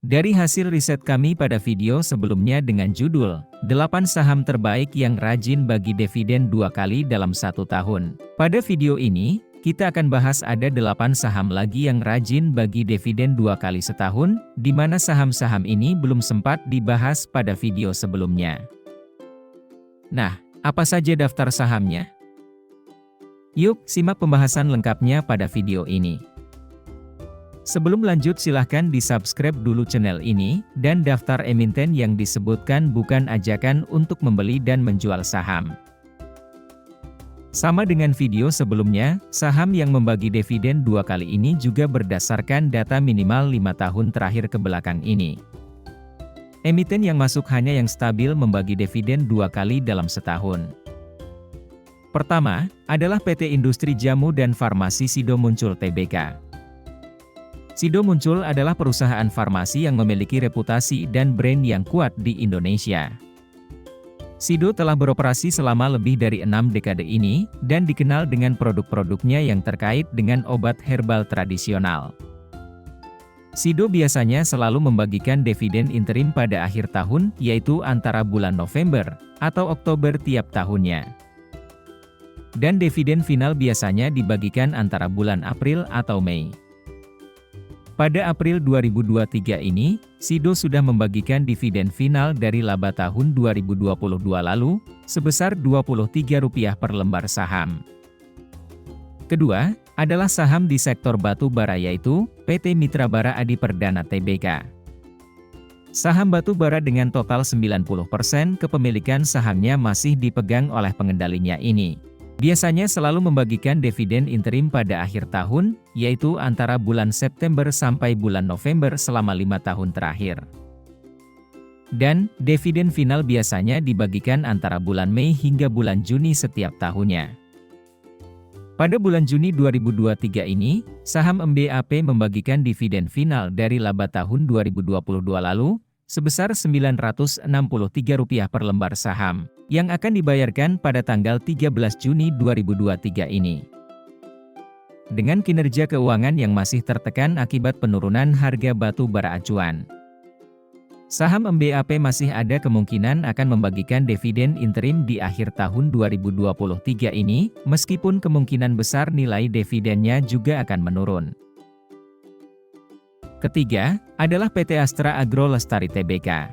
Dari hasil riset kami pada video sebelumnya dengan judul 8 saham terbaik yang rajin bagi dividen 2 kali dalam 1 tahun. Pada video ini, kita akan bahas ada 8 saham lagi yang rajin bagi dividen 2 kali setahun, di mana saham-saham ini belum sempat dibahas pada video sebelumnya. Nah, apa saja daftar sahamnya? Yuk, simak pembahasan lengkapnya pada video ini. Sebelum lanjut silahkan di-subscribe dulu channel ini, dan daftar emiten yang disebutkan bukan ajakan untuk membeli dan menjual saham. Sama dengan video sebelumnya, saham yang membagi dividen 2 kali ini juga berdasarkan data minimal 5 tahun terakhir ke belakang ini. Emiten yang masuk hanya yang stabil membagi dividen 2 kali dalam setahun. Pertama, adalah PT Industri Jamu dan Farmasi Sido Muncul Tbk. Sido Muncul adalah perusahaan farmasi yang memiliki reputasi dan brand yang kuat di Indonesia. Sido telah beroperasi selama lebih dari 6 dekade ini, dan dikenal dengan produk-produknya yang terkait dengan obat herbal tradisional. Sido biasanya selalu membagikan dividen interim pada akhir tahun, yaitu antara bulan November atau Oktober tiap tahunnya. Dan dividen final biasanya dibagikan antara bulan April atau Mei. Pada April 2023 ini, Sido sudah membagikan dividen final dari laba tahun 2022 lalu, sebesar Rp23 per lembar saham. Kedua, adalah saham di sektor batu bara yaitu PT Mitra Bara Adi Perdana Tbk. Saham batu bara dengan total 90% kepemilikan sahamnya masih dipegang oleh pengendalinya ini. Biasanya selalu membagikan dividen interim pada akhir tahun, yaitu antara bulan September sampai bulan November selama 5 tahun terakhir. Dan, dividen final biasanya dibagikan antara bulan Mei hingga bulan Juni setiap tahunnya. Pada bulan Juni 2023 ini, saham MBAP membagikan dividen final dari laba tahun 2022 lalu, sebesar Rp963 per lembar saham, yang akan dibayarkan pada tanggal 13 Juni 2023 ini. Dengan kinerja keuangan yang masih tertekan akibat penurunan harga batu bara acuan, saham MBAP masih ada kemungkinan akan membagikan dividen interim di akhir tahun 2023 ini, meskipun kemungkinan besar nilai dividennya juga akan menurun. Ketiga, adalah PT Astra Agro Lestari Tbk.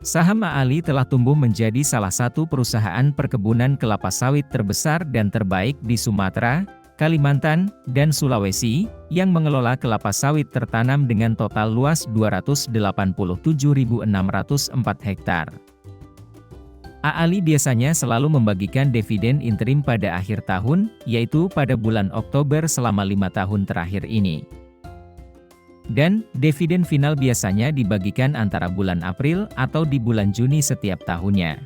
Saham AALI telah tumbuh menjadi salah satu perusahaan perkebunan kelapa sawit terbesar dan terbaik di Sumatera, Kalimantan, dan Sulawesi, yang mengelola kelapa sawit tertanam dengan total luas 287.604 hektar. AALI biasanya selalu membagikan dividen interim pada akhir tahun, yaitu pada bulan Oktober selama 5 tahun terakhir ini. Dan, dividen final biasanya dibagikan antara bulan April atau di bulan Juni setiap tahunnya.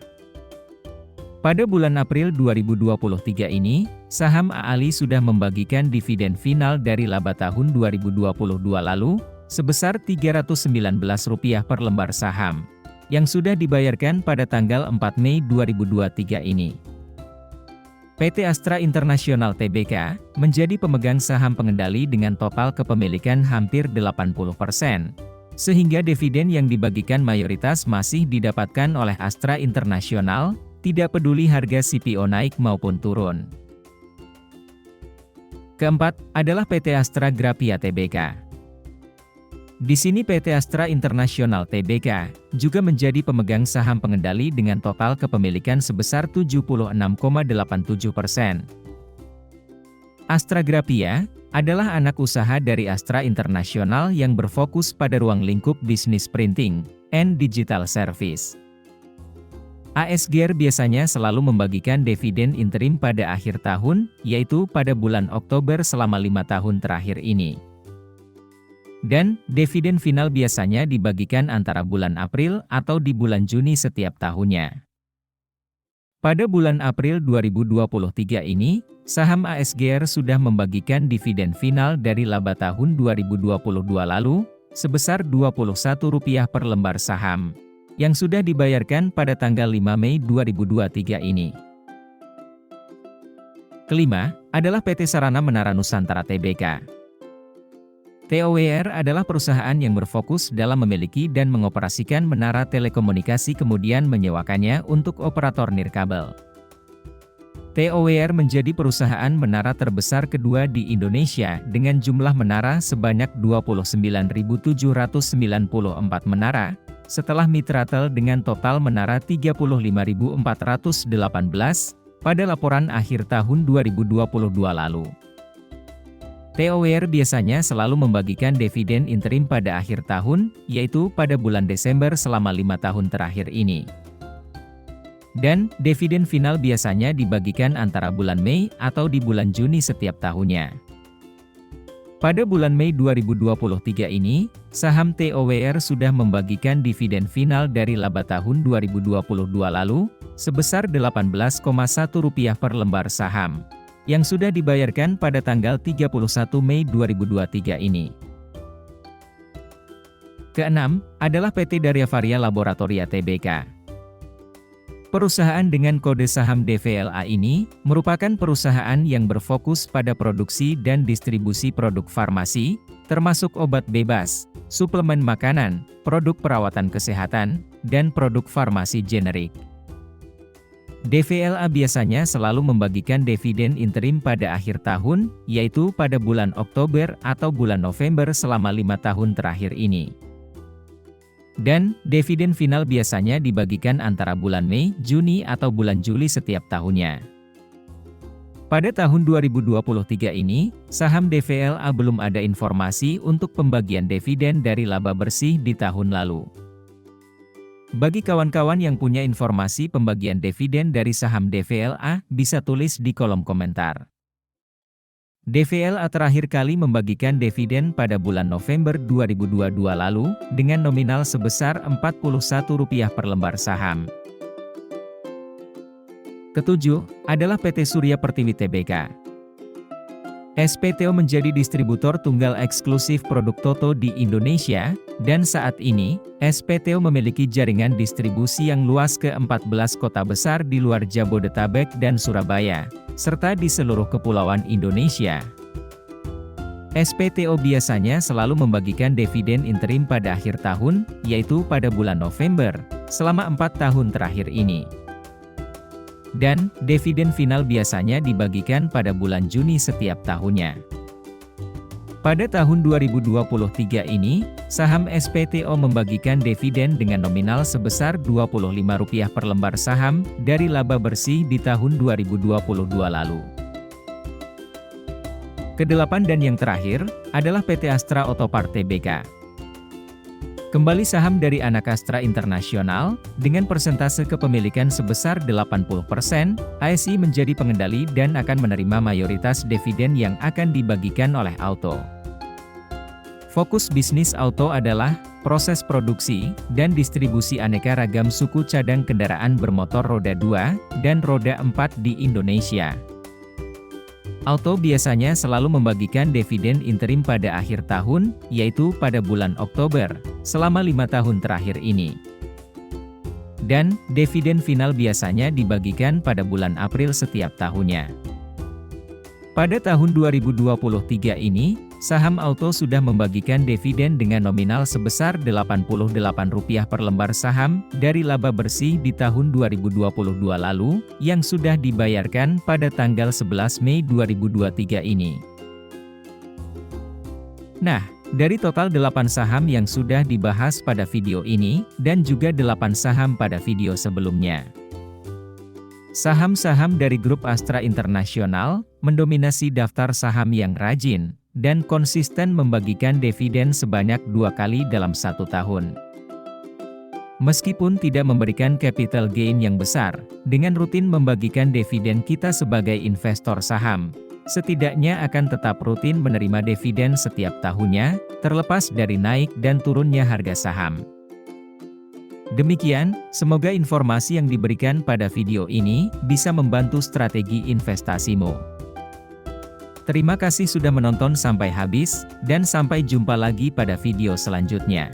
Pada bulan April 2023 ini, saham AALI sudah membagikan dividen final dari laba tahun 2022 lalu, sebesar Rp319 per lembar saham, yang sudah dibayarkan pada tanggal 4 Mei 2023 ini. PT Astra International Tbk, menjadi pemegang saham pengendali dengan total kepemilikan hampir 80%, sehingga dividen yang dibagikan mayoritas masih didapatkan oleh Astra International, tidak peduli harga CPO naik maupun turun. Keempat, adalah PT Astra Grafia Tbk. Di sini PT Astra International Tbk, juga menjadi pemegang saham pengendali dengan total kepemilikan sebesar 76,87%. Astra Grafia, adalah anak usaha dari Astra International yang berfokus pada ruang lingkup bisnis printing and digital service. ASGR biasanya selalu membagikan dividen interim pada akhir tahun, yaitu pada bulan Oktober selama 5 tahun terakhir ini. Dan, dividen final biasanya dibagikan antara bulan April atau di bulan Juni setiap tahunnya. Pada bulan April 2023 ini, saham ASGR sudah membagikan dividen final dari laba tahun 2022 lalu, sebesar Rp21 per lembar saham, yang sudah dibayarkan pada tanggal 5 Mei 2023 ini. Kelima, adalah PT Sarana Menara Nusantara Tbk. TOWR adalah perusahaan yang berfokus dalam memiliki dan mengoperasikan menara telekomunikasi kemudian menyewakannya untuk operator nirkabel. TOWR menjadi perusahaan menara terbesar kedua di Indonesia dengan jumlah menara sebanyak 29.794 menara, setelah Mitratel dengan total menara 35.418 pada laporan akhir tahun 2022 lalu. TOWR biasanya selalu membagikan dividen interim pada akhir tahun, yaitu pada bulan Desember selama 5 tahun terakhir ini. Dan, dividen final biasanya dibagikan antara bulan Mei atau di bulan Juni setiap tahunnya. Pada bulan Mei 2023 ini, saham TOWR sudah membagikan dividen final dari laba tahun 2022 lalu, sebesar Rp18,1 per lembar saham, yang sudah dibayarkan pada tanggal 31 Mei 2023 ini. Keenam, adalah PT Daryavaria Laboratoria Tbk. Perusahaan dengan kode saham DVLA ini, merupakan perusahaan yang berfokus pada produksi dan distribusi produk farmasi, termasuk obat bebas, suplemen makanan, produk perawatan kesehatan, dan produk farmasi generik. DVLA biasanya selalu membagikan dividen interim pada akhir tahun, yaitu pada bulan Oktober atau bulan November selama 5 tahun terakhir ini. Dan, dividen final biasanya dibagikan antara bulan Mei, Juni atau bulan Juli setiap tahunnya. Pada tahun 2023 ini, saham DVLA belum ada informasi untuk pembagian dividen dari laba bersih di tahun lalu. Bagi kawan-kawan yang punya informasi pembagian dividen dari saham DVLA, bisa tulis di kolom komentar. DVLA terakhir kali membagikan dividen pada bulan November 2022 lalu, dengan nominal sebesar Rp41 per lembar saham. Ketujuh, adalah PT Surya Pertiwi Tbk. SPTO menjadi distributor tunggal eksklusif produk Toto di Indonesia, dan saat ini, SPTO memiliki jaringan distribusi yang luas ke 14 kota besar di luar Jabodetabek dan Surabaya, serta di seluruh kepulauan Indonesia. SPTO biasanya selalu membagikan dividen interim pada akhir tahun, yaitu pada bulan November, selama 4 tahun terakhir ini. Dan, dividen final biasanya dibagikan pada bulan Juni setiap tahunnya. Pada tahun 2023 ini, saham SPTO membagikan dividen dengan nominal sebesar Rp25 per lembar saham dari laba bersih di tahun 2022 lalu. Kedelapan dan yang terakhir, adalah PT Astra Otopart Tbk. Kembali saham dari anak Astra Internasional, dengan persentase kepemilikan sebesar 80%, ASI menjadi pengendali dan akan menerima mayoritas dividen yang akan dibagikan oleh Auto. Fokus bisnis Auto adalah proses produksi dan distribusi aneka ragam suku cadang kendaraan bermotor roda 2 dan roda 4 di Indonesia. Auto biasanya selalu membagikan dividen interim pada akhir tahun, yaitu pada bulan Oktober, selama 5 tahun terakhir ini. Dan, dividen final biasanya dibagikan pada bulan April setiap tahunnya. Pada tahun 2023 ini, saham Auto sudah membagikan dividen dengan nominal sebesar Rp88 per lembar saham dari laba bersih di tahun 2022 lalu, yang sudah dibayarkan pada tanggal 11 Mei 2023 ini. Nah, dari total 8 saham yang sudah dibahas pada video ini, dan juga 8 saham pada video sebelumnya. Saham-saham dari grup Astra Internasional, mendominasi daftar saham yang rajin, dan konsisten membagikan dividen sebanyak 2 kali dalam 1 tahun. Meskipun tidak memberikan capital gain yang besar, dengan rutin membagikan dividen kita sebagai investor saham, setidaknya akan tetap rutin menerima dividen setiap tahunnya, terlepas dari naik dan turunnya harga saham. Demikian, semoga informasi yang diberikan pada video ini bisa membantu strategi investasimu. Terima kasih sudah menonton sampai habis, dan sampai jumpa lagi pada video selanjutnya.